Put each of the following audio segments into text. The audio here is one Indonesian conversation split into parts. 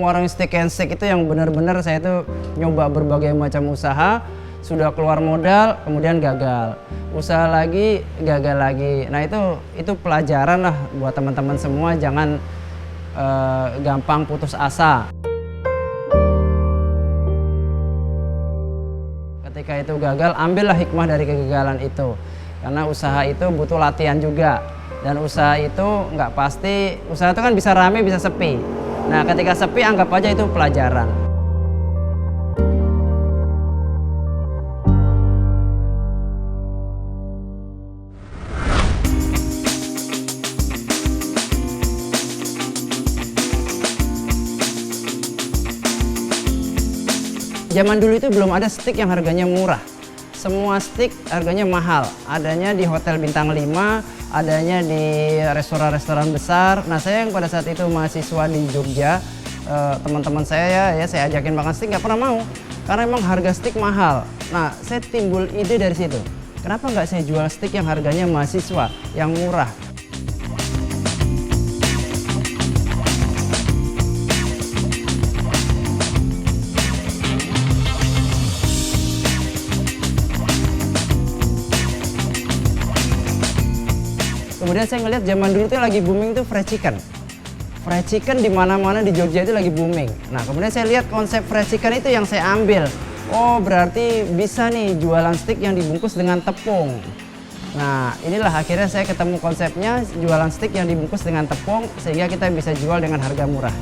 warung steak and shake itu yang benar-benar saya tuh nyoba berbagai macam usaha, sudah keluar modal, kemudian gagal. Usaha lagi, gagal lagi. Nah itu pelajaran lah buat teman-teman semua, jangan gampang putus asa. Ketika itu gagal, ambillah hikmah dari kegagalan itu. Karena usaha itu butuh latihan juga. Dan usaha itu nggak pasti, usaha itu kan bisa rame, bisa sepi. Nah ketika sepi, anggap aja itu pelajaran. Zaman dulu itu belum ada steak yang harganya murah. Semua steak harganya mahal. Adanya di hotel bintang 5, adanya di restoran-restoran besar. Nah saya yang pada saat itu mahasiswa di Jogja, teman-teman saya ya saya ajakin makan steak nggak pernah mau. Karena emang harga steak mahal. Nah saya timbul ide dari situ. Kenapa nggak saya jual steak yang harganya mahasiswa, yang murah? Kemudian saya ngeliat zaman dulu tuh lagi booming tuh fried chicken. Fried chicken di mana-mana di Jogja itu lagi booming. Nah, kemudian saya lihat konsep fried chicken itu yang saya ambil. Oh, berarti bisa nih jualan steak yang dibungkus dengan tepung. Nah, inilah akhirnya saya ketemu konsepnya jualan steak yang dibungkus dengan tepung sehingga kita bisa jual dengan harga murah.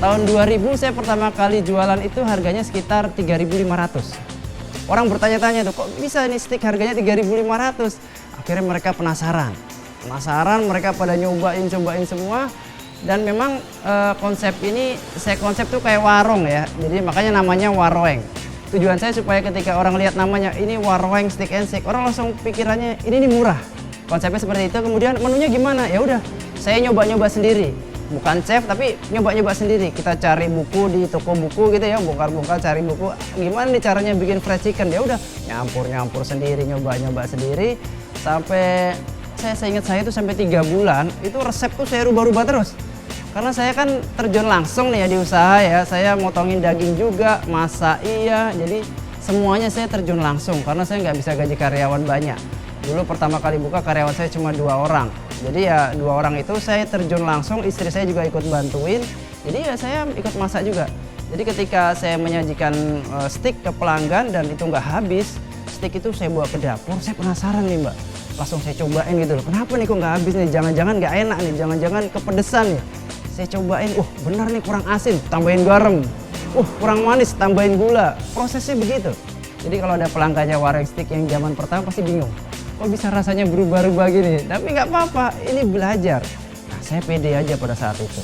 Tahun 2000 saya pertama kali jualan itu harganya sekitar 3.500. Orang bertanya-tanya tuh, kok bisa nih steak harganya 3.500? Akhirnya mereka penasaran. Penasaran, mereka pada cobain semua. Dan memang konsep ini, saya konsep tuh kayak warung ya. Jadi makanya namanya Waroweng. Tujuan saya supaya ketika orang lihat namanya, ini Waroweng Steak and Shake, orang langsung pikirannya, ini nih murah. Konsepnya seperti itu, kemudian menunya gimana? Ya udah, saya nyoba-nyoba sendiri. Bukan chef tapi nyoba-nyoba sendiri. Kita cari buku di toko buku gitu ya, bongkar-bongkar cari buku. Gimana nih caranya bikin fried chicken? Ya udah, nyampur sendiri, nyoba-nyoba sendiri. Sampai saya ingat saya itu sampai 3 bulan, itu resep tuh saya rubah-rubah terus. Karena saya kan terjun langsung nih ya di usaha ya. Saya motongin daging juga, masak iya. Jadi semuanya saya terjun langsung karena saya nggak bisa gaji karyawan banyak. Dulu pertama kali buka karyawan saya cuma 2 orang. Jadi ya 2 orang itu saya terjun langsung, istri saya juga ikut bantuin. Jadi ya saya ikut masak juga. Jadi ketika saya menyajikan steak ke pelanggan dan itu nggak habis, steak itu saya bawa ke dapur, saya penasaran nih Mbak. Langsung saya cobain gitu loh, kenapa nih kok nggak habis nih, jangan-jangan nggak enak nih, jangan-jangan kepedesan nih. Saya cobain, benar nih kurang asin, tambahin garam. Kurang manis, tambahin gula. Prosesnya begitu. Jadi kalau ada pelanggannya warung steak yang zaman pertama pasti bingung. Kok bisa rasanya berubah-ubah gini? Tapi nggak apa-apa, ini belajar. Nah, saya pede aja pada saat itu.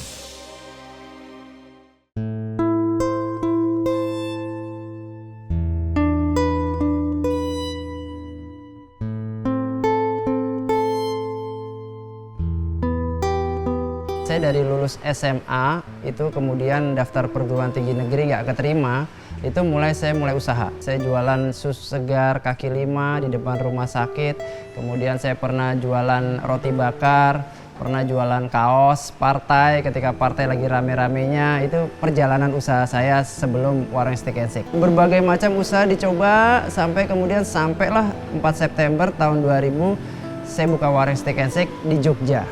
Saya dari lulus SMA, itu kemudian daftar perguruan tinggi negeri nggak keterima. Itu saya mulai usaha. Saya jualan sus segar kaki 5 di depan rumah sakit. Kemudian saya pernah jualan roti bakar, pernah jualan kaos partai ketika partai lagi rame-ramenya. Itu perjalanan usaha saya sebelum Warung Steak and Shake. Berbagai macam usaha dicoba sampailah 4 September tahun 2000 saya buka Warung Steak and Shake di Jogja.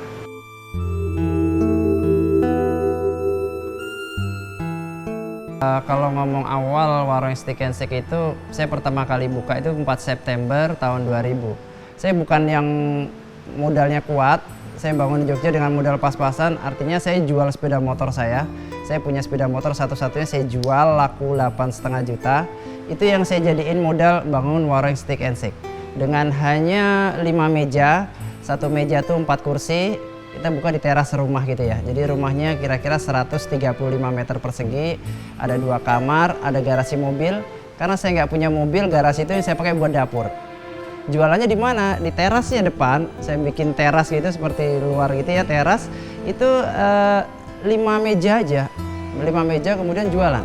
Kalau ngomong awal Warung Steak and Shake itu saya pertama kali buka itu 4 September tahun 2000. Saya bukan yang modalnya kuat, saya bangun di Jogja dengan modal pas-pasan, artinya saya jual sepeda motor saya. Saya punya sepeda motor satu-satunya saya jual laku 8,5 juta. Itu yang saya jadiin modal bangun Warung Steak and Shake. Dengan hanya 5 meja, satu meja tuh 4 kursi. Kita buka di teras rumah gitu ya. Jadi rumahnya kira-kira 135 meter persegi, ada 2 kamar, ada garasi mobil. Karena saya nggak punya mobil, garasi itu yang saya pakai buat dapur. Jualannya di mana? Di terasnya depan. Saya bikin teras gitu seperti luar gitu ya, teras. Itu 5 meja aja. 5 meja kemudian jualan.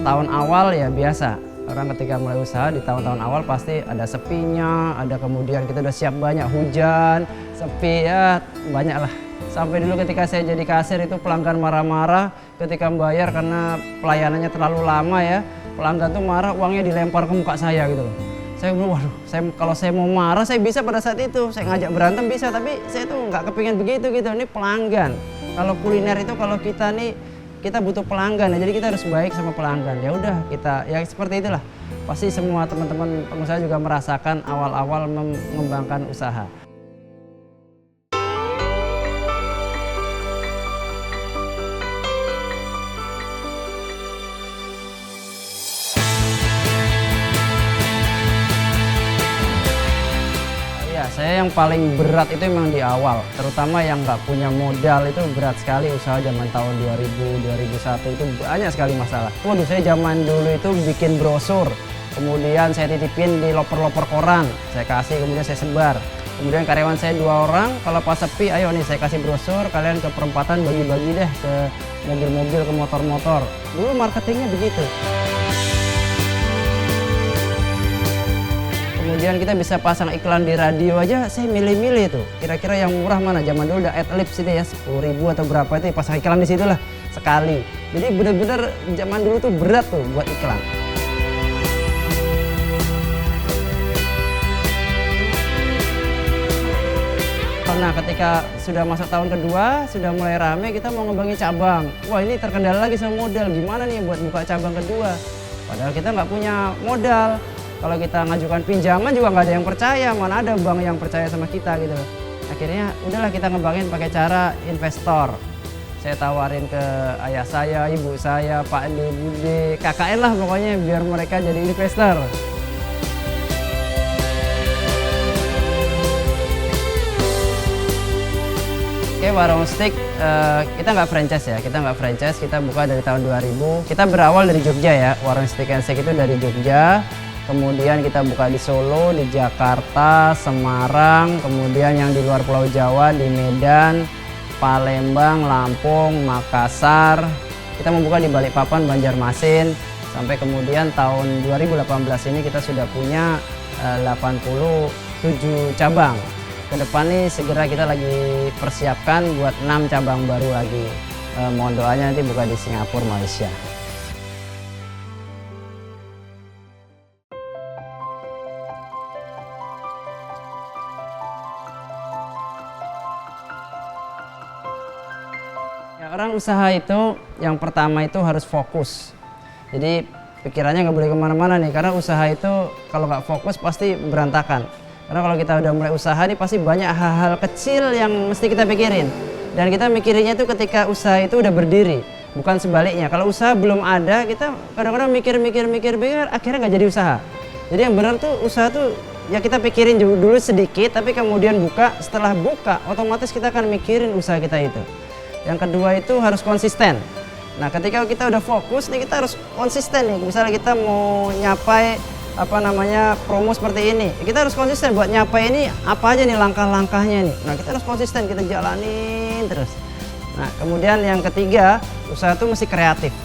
tahun awal ya biasa. Orang ketika mulai usaha di tahun-tahun awal pasti ada sepinya, ada kemudian kita udah siap banyak hujan, sepi ya banyak lah. Sampai dulu ketika saya jadi kasir itu pelanggan marah-marah ketika membayar karena pelayanannya terlalu lama ya. Pelanggan tuh marah, uangnya dilempar ke muka saya gitu loh. Saya bilang, waduh, kalau saya mau marah saya bisa pada saat itu, saya ngajak berantem bisa, tapi saya tuh nggak kepingin begitu gitu. Ini pelanggan. Kalau kuliner itu kalau kita nih kita butuh pelanggan ya, jadi kita harus baik sama pelanggan. Ya udah kita ya seperti itulah. Pasti semua teman-teman pengusaha juga merasakan awal-awal mengembangkan usaha. Saya yang paling berat itu memang di awal, terutama yang nggak punya modal itu berat sekali. Usaha zaman tahun 2000, 2001 itu banyak sekali masalah. Waduh, saya zaman dulu itu bikin brosur, kemudian saya titipin di loper-loper koran, saya kasih, kemudian saya sebar. Kemudian karyawan saya 2 orang, kalau pas sepi, ayo nih saya kasih brosur, kalian ke perempatan bagi-bagi deh ke mobil-mobil, ke motor-motor. Dulu marketingnya begitu. Kemudian kita bisa pasang iklan di radio aja, saya milih-milih tuh. Kira-kira yang murah mana? Zaman dulu udah Adlibs itu ya, 10.000 atau berapa itu pasang iklan di situ lah sekali. Jadi bener-bener zaman dulu tuh berat tuh buat iklan. Nah, ketika sudah masuk tahun kedua, sudah mulai rame, kita mau ngembangin cabang. Wah, ini terkendala lagi sama modal. Gimana nih buat buka cabang kedua? Padahal kita nggak punya modal. Kalau kita ngajukan pinjaman juga nggak ada yang percaya, mana ada bank yang percaya sama kita gitu. Akhirnya udahlah kita ngembangin pakai cara investor. Saya tawarin ke ayah saya, ibu saya, Pak Andi, Bude, KKN lah pokoknya biar mereka jadi investor. Oke, warung steak kita nggak franchise ya, kita buka dari tahun 2000. Kita berawal dari Jogja ya, warung steak and shake itu dari Jogja. Kemudian kita buka di Solo, di Jakarta, Semarang, kemudian yang di luar Pulau Jawa, di Medan, Palembang, Lampung, Makassar. Kita membuka di Balikpapan, Banjarmasin, sampai kemudian tahun 2018 ini kita sudah punya 87 cabang. Kedepan nih segera kita lagi persiapkan buat 6 cabang baru lagi. Mohon doanya nanti buka di Singapura, Malaysia. Ya, orang usaha itu yang pertama itu harus fokus. Jadi pikirannya nggak boleh kemana-mana nih, karena usaha itu kalau nggak fokus pasti berantakan. Karena kalau kita udah mulai usaha nih pasti banyak hal-hal kecil yang mesti kita pikirin. Dan kita mikirinnya itu ketika usaha itu udah berdiri, bukan sebaliknya. Kalau usaha belum ada, kita kadang-kadang mikir, akhirnya nggak jadi usaha. Jadi yang benar tuh usaha tuh ya kita pikirin dulu sedikit, tapi kemudian buka. Setelah buka, otomatis kita akan mikirin usaha kita itu. Yang kedua itu harus konsisten. Nah, ketika kita udah fokus nih, kita harus konsisten nih. Misalnya kita mau nyapai promo seperti ini, kita harus konsisten buat nyapai ini apa aja nih langkah-langkahnya nih. Nah, kita harus konsisten, kita jalanin terus. Nah, kemudian yang ketiga, usaha itu mesti kreatif.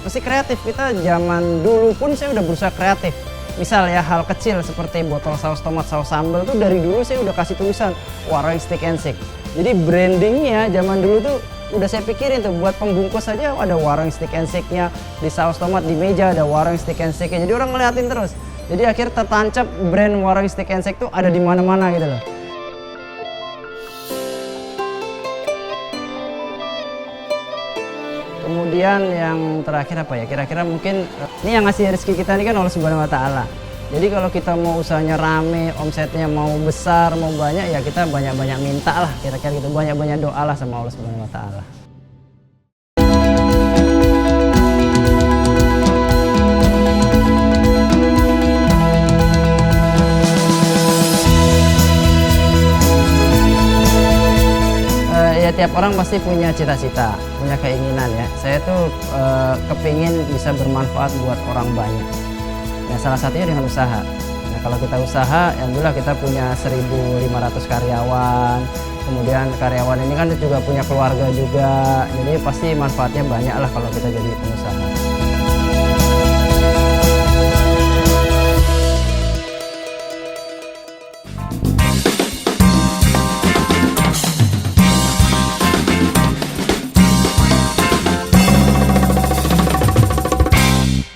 Mesti kreatif. Kita zaman dulu pun saya udah berusaha kreatif. Misal ya hal kecil seperti botol saus tomat, saus sambal tuh dari dulu saya udah kasih tulisan Warung Steak and Shake. Jadi brandingnya zaman dulu tuh udah saya pikirin tuh, buat pembungkus saja ada Warung Steak and Shake-nya, di saus tomat di meja ada Warung Steak and Shake-nya. Jadi orang ngeliatin terus. Jadi akhirnya tertancap brand Warung Steak and Shake tuh ada di mana-mana gitu loh. Kemudian yang terakhir apa ya? Kira-kira mungkin ini yang ngasih rezeki kita ini kan Allah Subhanahu wa Ta'ala. Jadi kalau kita mau usahanya rame, omsetnya mau besar, mau banyak, ya kita banyak-banyak minta lah, kira-kira gitu, banyak-banyak doa lah sama Allah Subhanahu wa Ta'ala. Ya tiap orang pasti punya cita-cita, punya keinginan ya. Saya tuh kepingin bisa bermanfaat buat orang banyak. Ya, salah satunya dengan usaha. Nah, kalau kita usaha, alhamdulillah kita punya 1.500 karyawan. Kemudian karyawan ini kan juga punya keluarga juga. Jadi pasti manfaatnya banyak lah kalau kita jadi pengusaha.